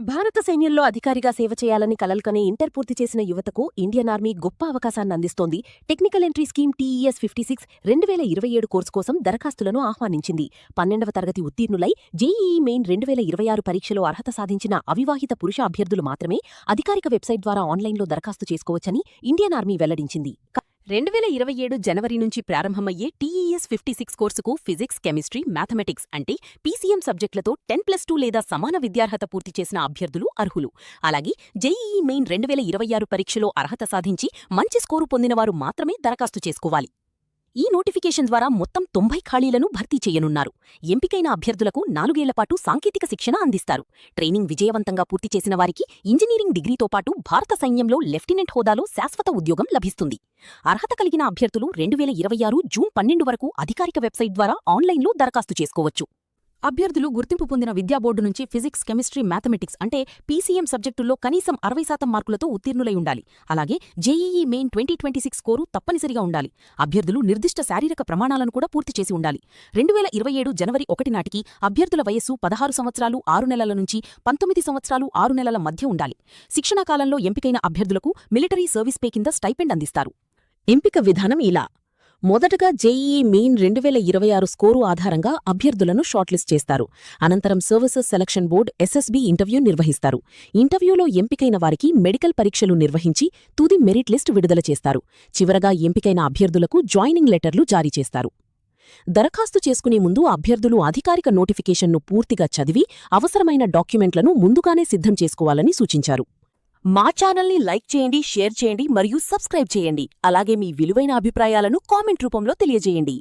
భారత సైన్యంలో అధికారిగా సేవ చేయాలని కలల్కనే ఇంటర్ పూర్తి చేసిన యువతకు ఇండియన్ ఆర్మీ గొప్ప అవకాశాన్ని అందిస్తోంది. Technical entry scheme TES 56 2027 course కోసం దరఖాస్తులను ఆహ్వానించింది. 12వ తరగతి ఉత్తీర్ణులై JEE మెయిన్ 2026 పరీక్షలో అర్హత సాధించిన అవివాహిత పురుష అభ్యర్థులు మాత్రమే అధికారిక వెబ్సైట్ ద్వారా ఆన్లైన్లో దరఖాస్తు చేసుకోవచ్చని ఇండియన్ ఆర్మీ వెల్లడించింది. 2027 జనవరి నుంచి ప్రారంభమయ్యే TES 56 కోర్సుకు ఫిజిక్స్, కెమిస్ట్రీ, మ్యాథమెటిక్స్ అంటే PCM సబ్జెక్టులతో 10+2 లేదా సమాన విద్యార్హత పూర్తి చేసిన అభ్యర్థులు అర్హులు. అలాగే JEE మెయిన్ 2026 పరీక్షలో అర్హత సాధించి మంచి స్కోరు పొందినవారు మాత్రమే దరఖాస్తు చేసుకోవాలి. ఈ నోటిఫికేషన్ ద్వారా మొత్తం 90 ఖాళీలను భర్తీ చేయనున్నారు. ఎంపికైన అభ్యర్థులకు 4 ఏళ్లపాటు సాంకేతిక శిక్షణ అందిస్తారు. ట్రైనింగ్ విజయవంతంగా పూర్తి చేసిన వారికి ఇంజనీరింగ్ డిగ్రీతో పాటు భారత సైన్యంలో లెఫ్టినెంట్ హోదాలో శాశ్వత ఉద్యోగం లభిస్తుంది. అర్హత కలిగిన అభ్యర్థులు 2026 జూన్ 12 వరకు అధికారిక వెబ్సైట్ ద్వారా ఆన్లైన్లో దరఖాస్తు చేసుకోవచ్చు. అభ్యర్థులు గుర్తింపు పొందిన విద్యాబోర్డు నుంచి ఫిజిక్స్, కెమిస్ట్రీ, మ్యాథమెటిక్స్ అంటే PCM సబ్జెక్టుల్లో కనీసం 60% మార్కులతో ఉత్తీర్ణులై ఉండాలి. అలాగే JEE మెయిన్ 2026 స్కోరు తప్పనిసరిగా ఉండాలి. అభ్యర్థులు నిర్దిష్ట శారీరక ప్రమాణాలను కూడా పూర్తి చేసి ఉండాలి. 2027 జనవరి 1 నాటికి అభ్యర్థుల వయస్సు 16 సంవత్సరాలు 6 నెలల నుంచి 19 సంవత్సరాలు 6 నెలల మధ్య ఉండాలి. శిక్షణా కాలంలో ఎంపికైన అభ్యర్థులకు మిలిటరీ సర్వీస్ పే కింద స్టైపెండ్ అందిస్తారు. ఎంపిక విధానం ఇలా: మొదటగా JEE మెయిన్ 2026 స్కోరు ఆధారంగా అభ్యర్థులను షార్ట్లిస్ట్ చేస్తారు. అనంతరం services selection board SSB interview నిర్వహిస్తారు. ఇంటర్వ్యూలో ఎంపికైన వారికి మెడికల్ పరీక్షలు నిర్వహించి తుది మెరిట్ లిస్ట్ విడుదల చేస్తారు. చివరగా ఎంపికైన అభ్యర్థులకు జాయినింగ్ లెటర్లు జారీ చేస్తారు. దరఖాస్తు చేసుకునే ముందు అభ్యర్థులు అధికారిక నోటిఫికేషన్ను పూర్తిగా చదివి అవసరమైన డాక్యుమెంట్లను ముందుగానే సిద్ధం చేసుకోవాలని సూచించారు. మా ఛానల్ని లైక్ చేయండి, షేర్ చేయండి మరియు సబ్స్క్రైబ్ చేయండి. అలాగే మీ విలువైన అభిప్రాయాలను కామెంట్ రూపంలో తెలియజేయండి.